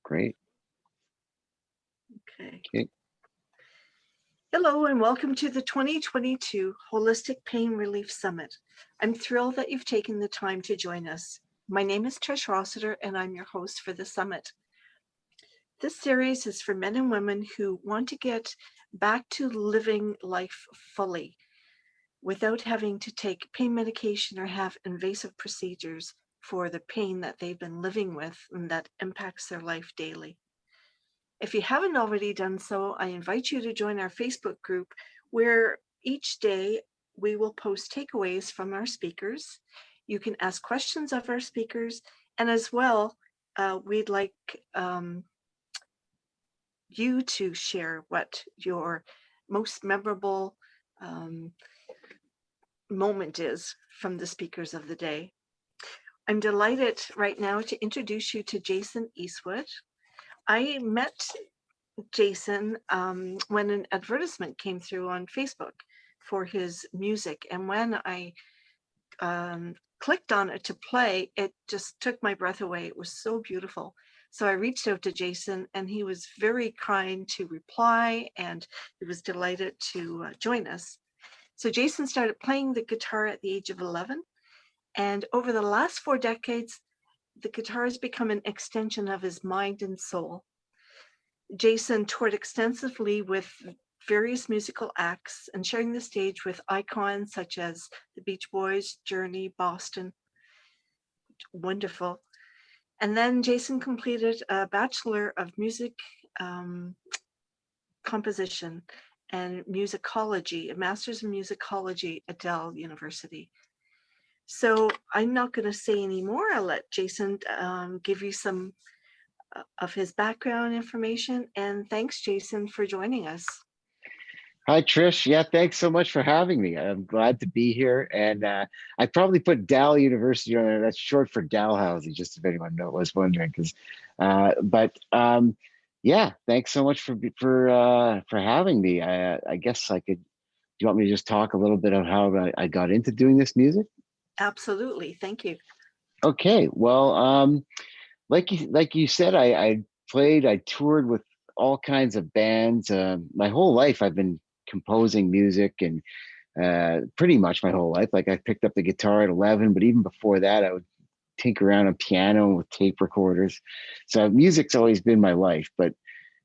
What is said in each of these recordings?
Great. Okay. Okay. Hello and welcome to the 2022 Holistic Pain Relief Summit. I'm thrilled that you've taken the time to join us. My name is Trish Rossiter and I'm your host for the summit. This series is for men and women who want to get back to living life fully without having to take pain medication or have invasive procedures for the pain that they've been living with and that impacts their life daily. If you haven't already done so, I invite you to join our Facebook group where each day we will post takeaways from our speakers. You can ask questions of our speakers, and as well, we'd like you to share what your most memorable moment is from the speakers of the day. I'm delighted right now to introduce you to Jason Eastwood. I met Jason when an advertisement came through on Facebook for his music. And when I clicked on it to play, it just took my breath away. It was so beautiful. So I reached out to Jason and he was very kind to reply and he was delighted to join us. So Jason started playing the guitar at the age of 11. And over the last 4 decades, the guitar has become an extension of his mind and soul. Jason toured extensively with various musical acts and sharing the stage with icons such as the Beach Boys, Journey, Boston. Wonderful. And then Jason completed a Bachelor of Music Composition and Musicology, a Master's in Musicology at Dell University. So I'm not going to say any more. I'll let Jason give you some of his background information. And thanks, Jason, for joining us. Hi, Trish. Yeah, thanks so much for having me. I'm glad to be here. And I probably put Dal University on there. That's short for Dalhousie, just if anyone was wondering. Yeah, thanks so much for having me. I guess I could. Do you want me to just talk a little bit of how I got into doing this music? Absolutely. Thank you. Okay. Well, like you said, I toured with all kinds of bands. My whole life, I've been composing music, and pretty much my whole life. Like I picked up the guitar at 11, but even before that, I would tinker around on piano with tape recorders. So music's always been my life, but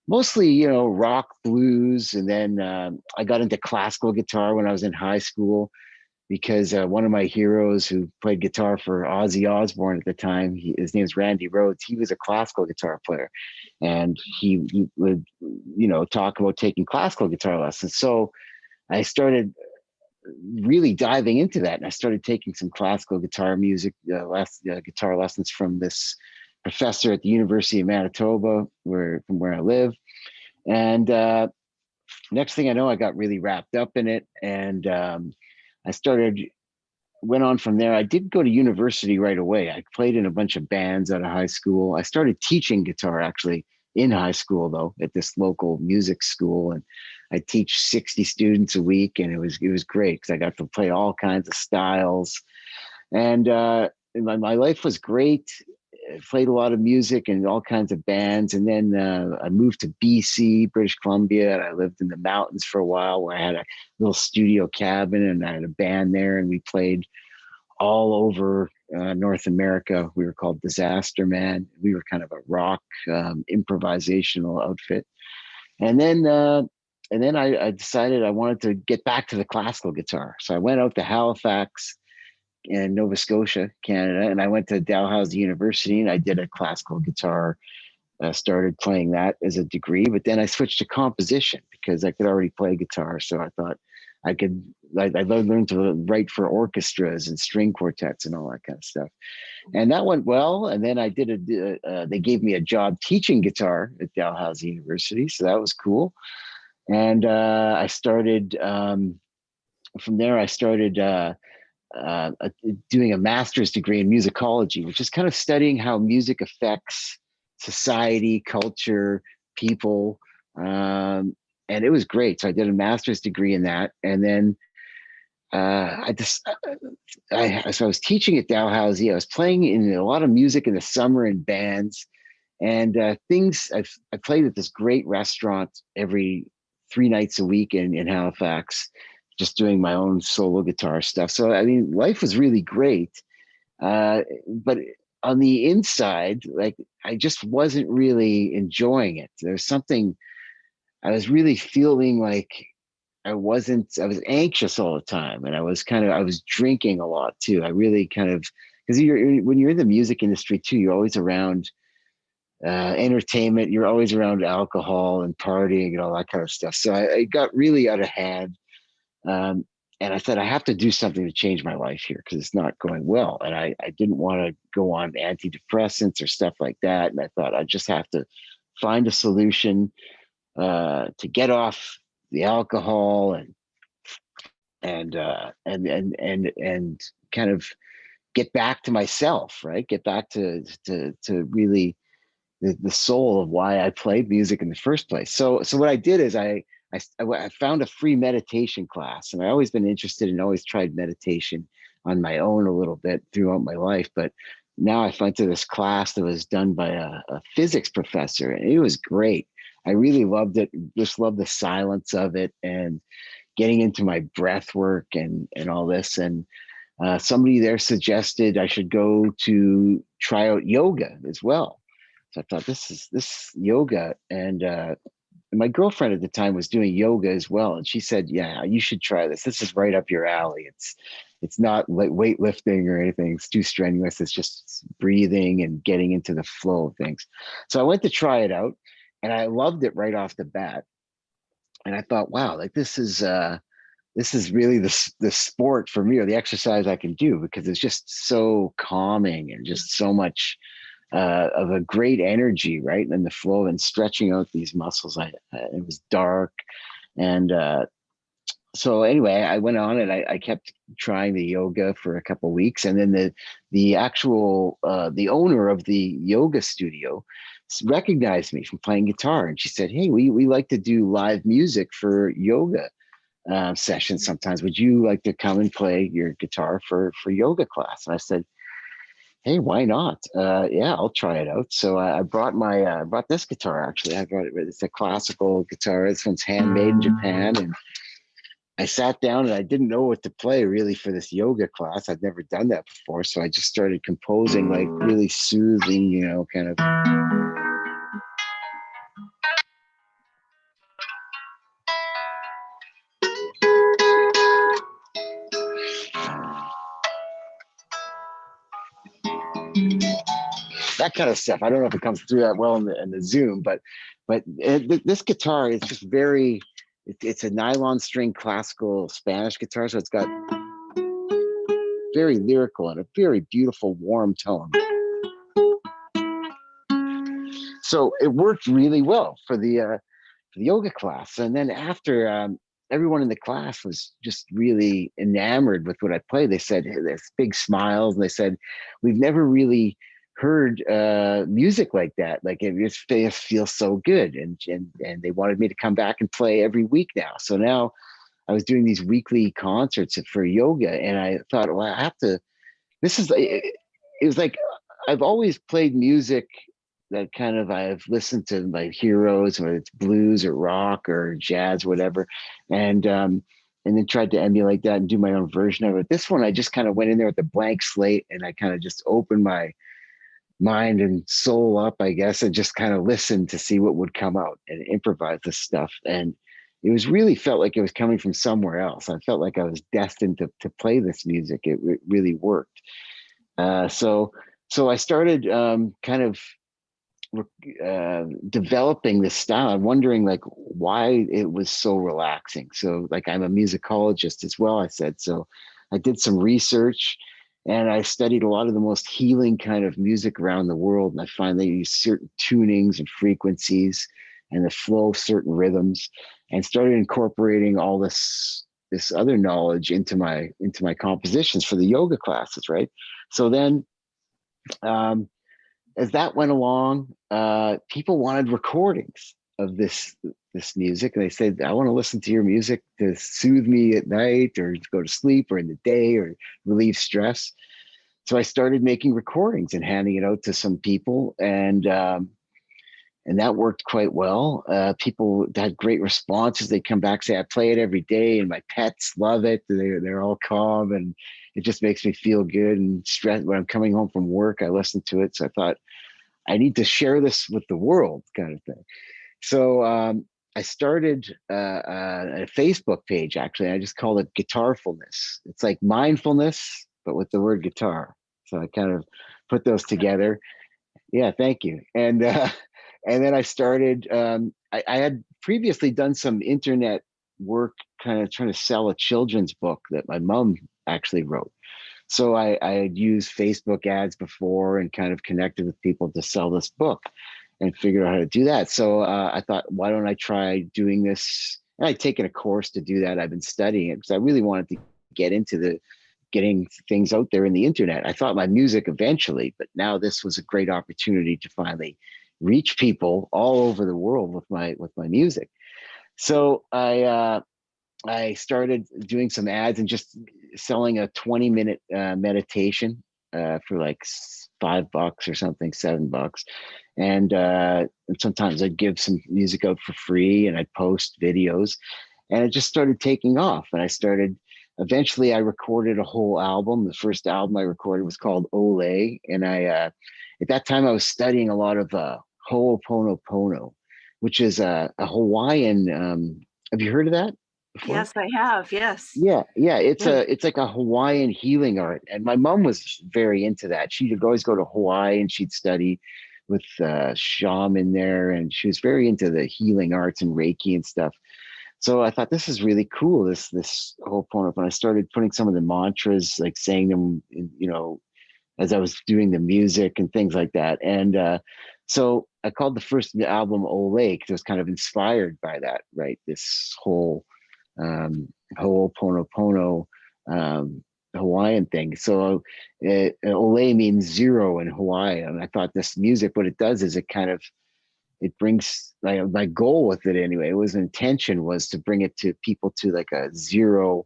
mostly, rock, blues, and then I got into classical guitar when I was in high school because one of my heroes who played guitar for Ozzy Osbourne at the time, his name is Randy Rhoads. He was a classical guitar player, and he would, talk about taking classical guitar lessons. So I started really diving into that, and I started taking some classical guitar guitar lessons from this professor at the University of Manitoba, from where I live. And next thing I know, I got really wrapped up in it, and went on from there. I did go to university right away. I played in a bunch of bands out of high school. I started teaching guitar actually in high school, though, at this local music school, and I teach 60 students a week, and it was great because I got to play all kinds of styles, and my life was great. I played a lot of music and all kinds of bands, and then I moved to BC, British Columbia, and I lived in the mountains for a while, where I had a little studio cabin, and I had a band there, and we played all over North America. We were called Disaster Man. We were kind of a rock improvisational outfit, and then I decided I wanted to get back to the classical guitar, so I went out to Halifax in Nova Scotia, Canada, and I went to Dalhousie University, and I did a classical guitar. Started playing that as a degree, but then I switched to composition because I could already play guitar. So I thought I learned to write for orchestras and string quartets and all that kind of stuff, and that went well. And then I they gave me a job teaching guitar at Dalhousie University, so that was cool. And I started from there. I started. Doing a master's degree in musicology, which is kind of studying how music affects society, culture, people. And it was great. So I did a master's degree in that. And then so I was teaching at Dalhousie. I was playing in a lot of music in the summer in bands. And I played at this great restaurant every 3 nights a week in Halifax, just doing my own solo guitar stuff. So I mean, life was really great. But on the inside, like I just wasn't really enjoying it. There's something I was really feeling like I was anxious all the time, and I was drinking a lot too. I really kind of, because when you're in the music industry too, you're always around entertainment, you're always around alcohol and partying and all that kind of stuff. So I got really out of hand. Um, and I said, I have to do something to change my life here because it's not going well. And I didn't want to go on antidepressants or stuff like that. And I thought I just have to find a solution to get off the alcohol and kind of get back to myself, right? Get back to really the soul of why I played music in the first place. So what I did is I found a free meditation class, and I always been interested and always tried meditation on my own a little bit throughout my life. But now I went to this class that was done by a physics professor, and it was great. I really loved it. Just loved the silence of it and getting into my breath work and all this. And somebody there suggested I should go to try out yoga as well. So I thought this yoga, and my girlfriend at the time was doing yoga as well, and she said, "Yeah, you should try this. This is right up your alley. It's not like weightlifting or anything. It's too strenuous. It's just breathing and getting into the flow of things." So I went to try it out, and I loved it right off the bat. And I thought, wow, like this is really the sport for me, or the exercise I can do, because it's just so calming and just so much of a great energy, right? And the flow and stretching out these muscles. It was dark, and so anyway, I went on and I kept trying the yoga for a couple of weeks, and then the actual the owner of the yoga studio recognized me from playing guitar, and she said, "Hey, we like to do live music for yoga sessions sometimes. Would you like to come and play your guitar for yoga class?" And I said, "Hey, why not? Yeah, I'll try it out." So I brought I brought this guitar actually. I brought it. It's a classical guitar. This one's handmade in Japan, and I sat down and I didn't know what to play really for this yoga class. I'd never done that before, so I just started composing like really soothing, kind of. That kind of stuff. I don't know if it comes through that well in the Zoom, but this guitar is just very. It's a nylon string classical Spanish guitar, so it's got very lyrical and a very beautiful warm tone. So it worked really well for the yoga class. And then after everyone in the class was just really enamored with what I played. They said, hey, there's big smiles, and they said, "We've never really heard music like that. Like it just feels so good." And they wanted me to come back and play every week now. So now I was doing these weekly concerts for yoga, and I thought, well, I have to. This is it was like I've always played music that kind of I've listened to my heroes, whether it's blues or rock or jazz, whatever, and um, and then tried to emulate that and do my own version of it. This one, I just kind of went in there with a blank slate, and I kind of just opened my mind and soul up, I guess, and just kind of listened to see what would come out and improvise this stuff. And it was really felt like it was coming from somewhere else. I felt like I was destined to play this music. It really worked. So I started kind of developing this style. I'm wondering like why it was so relaxing. So like I'm a musicologist as well, I said. So I did some research and I studied a lot of the most healing kind of music around the world. And I find they use certain tunings and frequencies and the flow of certain rhythms, and started incorporating all this other knowledge into my compositions for the yoga classes, right? So then um, as that went along, people wanted recordings of this music, and they said, "I want to listen to your music to soothe me at night, or to go to sleep, or in the day, or relieve stress." So I started making recordings and handing it out to some people, and and that worked quite well. People had great responses. They come back, say, I play it every day, and my pets love it. They're all calm, and it just makes me feel good and stress. When I'm coming home from work, I listen to it. So I thought I need to share this with the world, kind of thing. So I started a Facebook page. Actually, I just called it Guitarfulness. It's like mindfulness, but with the word guitar. So I kind of put those together. Yeah, thank you. And then I started. I had previously done some internet work, kind of trying to sell a children's book that my mom actually wrote. So I had used Facebook ads before and kind of connected with people to sell this book and figured out how to do that. So I thought, why don't I try doing this? And I'd taken a course to do that. I've been studying it because I really wanted to get into the getting things out there in the internet. I thought my music eventually, but now this was a great opportunity to finally reach people all over the world with my music. So I started doing some ads and just selling a 20-minute meditation for like $5 or something, $7. And sometimes I'd give some music out for free and I'd post videos, and it just started taking off. And eventually I recorded a whole album. The first album I recorded was called Ole. And at that time I was studying a lot of Ho'oponopono, which is a Hawaiian. Have you heard of that before? Yes, I have. Yes. Yeah. Yes. It's like a Hawaiian healing art, and my mom was very into that. She'd always go to Hawaii and she'd study with shaman there, and she was very into the healing arts and Reiki and stuff. So I thought this is really cool. This whole point. When I started putting some of the mantras, like saying them, as I was doing the music and things like that, and so I called the first album Ole because it was kind of inspired by that, right? This whole Ho'oponopono Hawaiian thing. So Ole means zero in Hawaii, and I thought this music, what it does is it brings my goal with it anyway. It was intention was to bring it to people to like a zero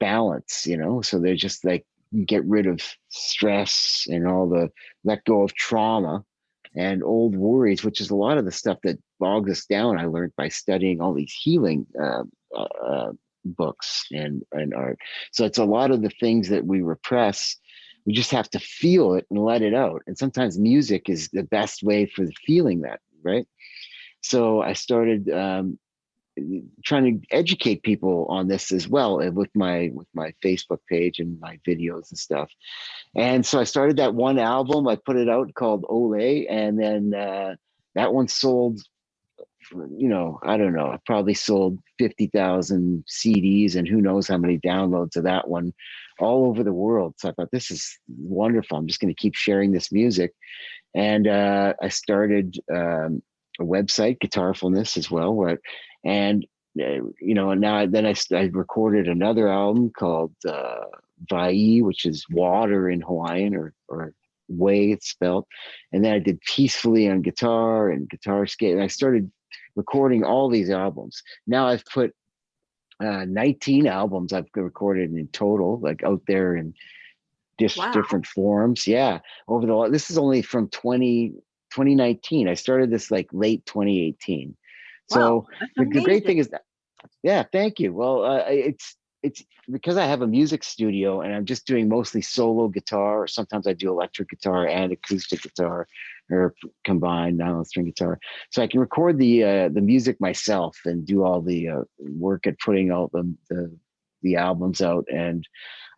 balance, So they're just like get rid of stress and let go of trauma and old worries, which is a lot of the stuff that bogs us down. I learned by studying all these healing books and art. So it's a lot of the things that we repress. We just have to feel it and let it out. And sometimes music is the best way for feeling that, right? So I started trying to educate people on this as well with my Facebook page and my videos and stuff. And so I started that one album. I put it out called Ole, and then that one sold. I don't know. I probably sold 50,000 CDs, and who knows how many downloads of that one, all over the world. So I thought this is wonderful. I'm just going to keep sharing this music, and I started a website, Guitarfulness, as well. And and I recorded another album called Vai, which is water in Hawaiian, or way it's spelled. And then I did Peacefully on guitar and Guitar Skate. And I started recording all these albums. Now I've put 19 albums I've recorded in total, like out there in Wow. different forms. Yeah. This is only from 2019. I started this like late 2018. Wow. So That's the great amazing. thing is that, yeah, thank you. Well, it's because I have a music studio and I'm just doing mostly solo guitar, or sometimes I do electric guitar and acoustic guitar, or combined nylon string guitar. So I can record the music myself and do all the work at putting all the albums out, and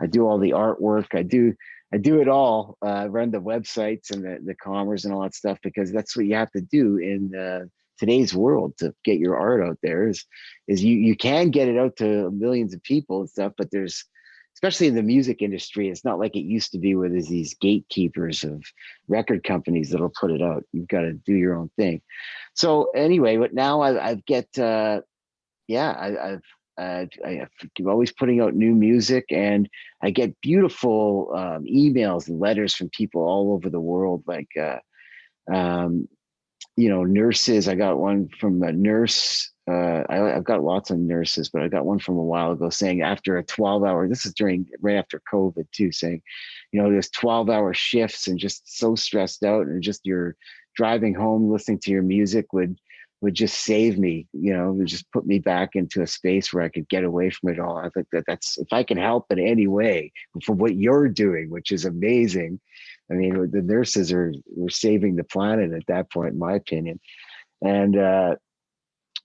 I do all the artwork. I do it all. Run the websites and the commerce and all that stuff, because that's what you have to do in today's world to get your art out there. Is you can get it out to millions of people and stuff, but there's, especially in the music industry, it's not like it used to be where there's these gatekeepers of record companies that'll put it out. You've got to do your own thing. So anyway, but now I've get yeah, I'm always putting out new music, and I get beautiful emails and letters from people all over the world, like um, nurses. I got one from a nurse. I've got lots of nurses, but I got one from a while ago saying after a 12-hour, this is right after COVID too, saying, there's 12-hour shifts and just so stressed out, and just driving home, listening to your music would just save me, would just put me back into a space where I could get away from it all. I think that's, if I can help in any way for what you're doing, which is amazing. I mean, the nurses were saving the planet at that point, in my opinion. And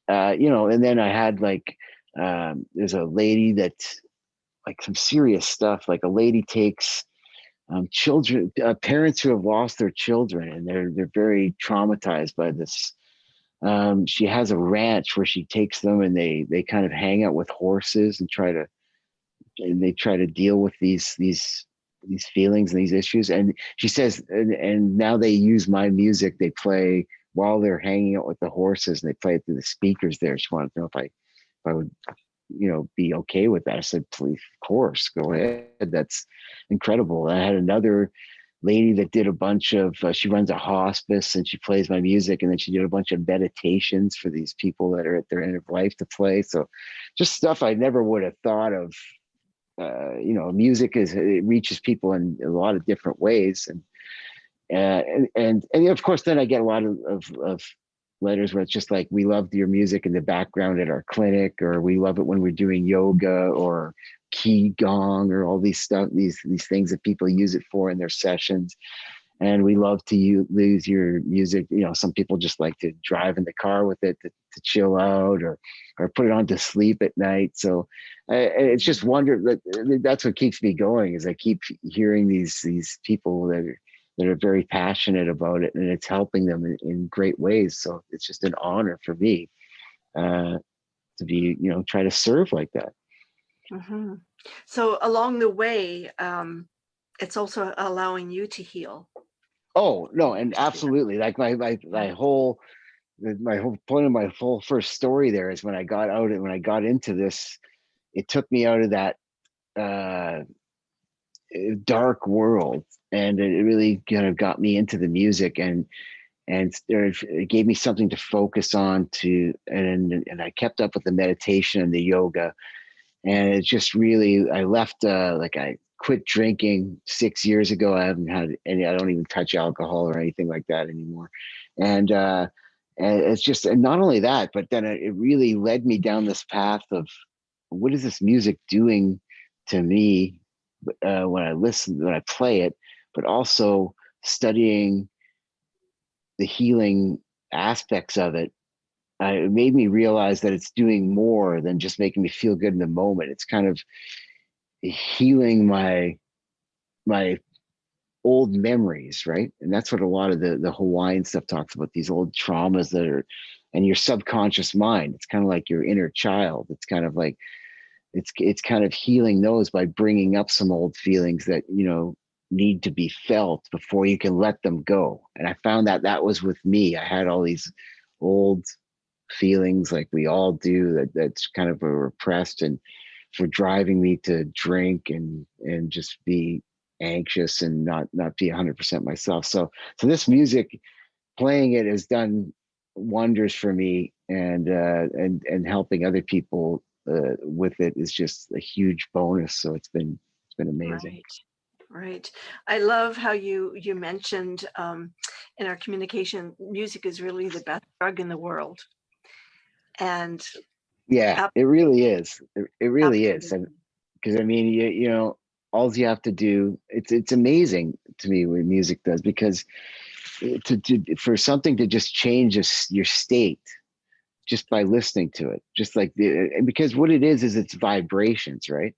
and then I had like, there's a lady that, like, some serious stuff. Like, a lady takes children, parents who have lost their children, and they're very traumatized by this. She has a ranch where she takes them, and they kind of hang out with horses and they try to deal with these feelings and these issues. And she says, and now they use my music. They play while they're hanging out with the horses, and they play it through the speakers there. She wanted to know if I would, be okay with that. I said, please, of course, go ahead. That's incredible. I had another lady that did a bunch of, she runs a hospice, and she plays my music. And then she did a bunch of meditations for these people that are at their end of life to play. So just stuff I never would have thought of. Music it reaches people in a lot of different ways. And of course, then I get a lot of letters where it's just like, we love your music in the background at our clinic, or we love it when we're doing yoga or qigong, or all these stuff, these things that people use it for in their sessions. And we love to use your music. Some people just like to drive in the car with it to chill out, or put it on to sleep at night. So it's just wonder that's what keeps me going, is I keep hearing these people that are very passionate about it, and it's helping them in great ways. So it's just an honor for me to be, try to serve like that. Hmm. So along the way, it's also allowing you to heal. Oh no, and Yeah. absolutely, like my whole point of my whole first story there is when I got out and when I got into this, it took me out of that uh, dark world, and it really kind of got me into the music, and it gave me something to focus on and I kept up with the meditation and the yoga. And it just really, I left, like, I quit drinking 6 years ago. I haven't had any, I don't even touch alcohol or anything like that anymore. And uh and it's just, and not only that, but then it really led me down this path of, what is this music doing to me, when I play it, but also studying the healing aspects of it. It made me realize that it's doing more than just making me feel good in the moment. It's kind of healing my old memories, right? And that's what a lot of the Hawaiian stuff talks about, these old traumas that are, and your subconscious mind. It's kind of like your inner child. It's kind of like, it's kind of healing those by bringing up some old feelings that, need to be felt before you can let them go. And I found that was with me. I had all these old feelings, like we all do, that's kind of a repressed, and for driving me to drink and just be anxious and not be 100% myself. So this music, playing it, has done wonders for me, and helping other people with it is just a huge bonus. So it's been amazing. Right. Right. I love how you mentioned, in our communication, music is really the best drug in the world. And Yeah, ab- it really is. It really is. And absolutely. because, I mean, all you have to do, it's amazing to me what music does, because for something to just change your state just by listening to it, just like because what it is it's vibrations, right?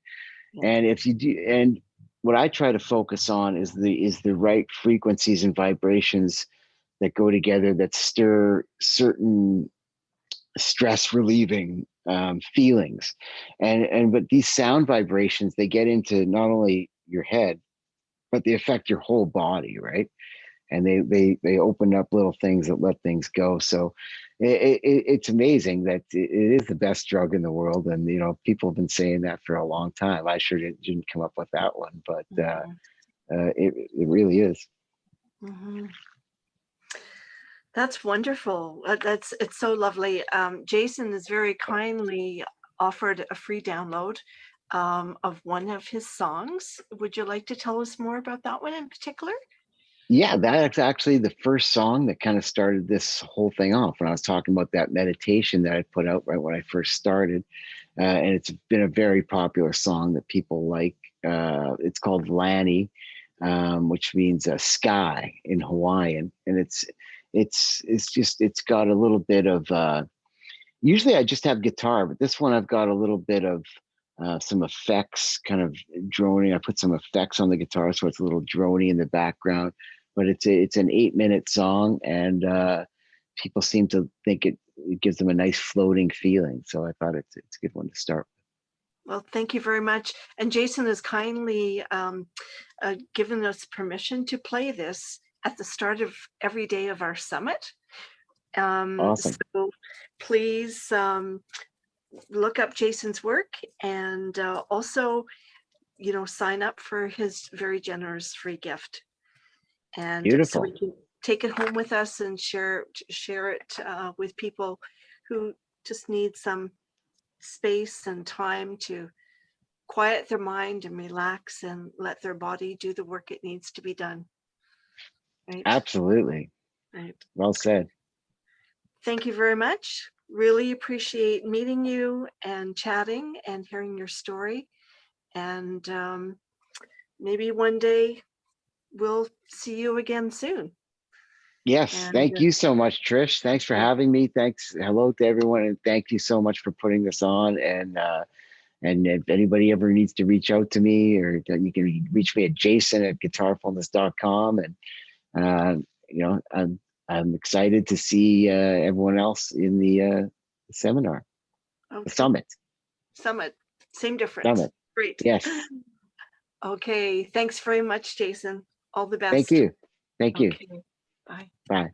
Yeah. And if you do, and what I try to focus on is the right frequencies and vibrations that go together, that stir certain stress relieving feelings. But these sound vibrations, they get into not only your head, but they affect your whole body, right? And they open up little things that let things go. So it's amazing that it is the best drug in the world. And people have been saying that for a long time. I sure didn't come up with that one, but Mhm. it really is. Mhm. That's wonderful. It's so lovely. Jason has very kindly offered a free download, of one of his songs. Would you like to tell us more about that one in particular? Yeah, that's actually the first song that kind of started this whole thing off when I was talking about that meditation that I put out right when I first started. And it's been a very popular song that people like. It's called Lani, which means sky in Hawaiian, and it's got a little bit of. Usually, I just have guitar, but this one I've got a little bit of some effects, kind of droning. I put some effects on the guitar, so it's a little drony in the background. But it's an 8 minute song, and people seem to think it gives them a nice floating feeling. So I thought it's a good one to start. Well, thank you very much. And Jason has kindly given us permission to play this at the start of every day of our summit. Awesome. So please look up Jason's work, and also, sign up for his very generous free gift. And so we Beautiful. can take it home with us and share it with people who just need some space and time to quiet their mind and relax and let their body do the work it needs to be done. Right. Absolutely. Right. Well said. Thank you very much. Really appreciate meeting you and chatting and hearing your story. And maybe one day we'll see you again soon. Yes, And thank you so much, Trish. Thanks for yeah, having me. Thanks. Hello to everyone, and thank you so much for putting this on. And if anybody ever needs to reach out to me, or you can reach me at jason@guitarfullness.com. And you know, I'm excited to see everyone else in the seminar, the okay. summit. Summit, same difference. Summit. Great. Yes. Okay. Thanks very much, Jason. All the Thank best. you. Thank you. Okay. Bye. Bye.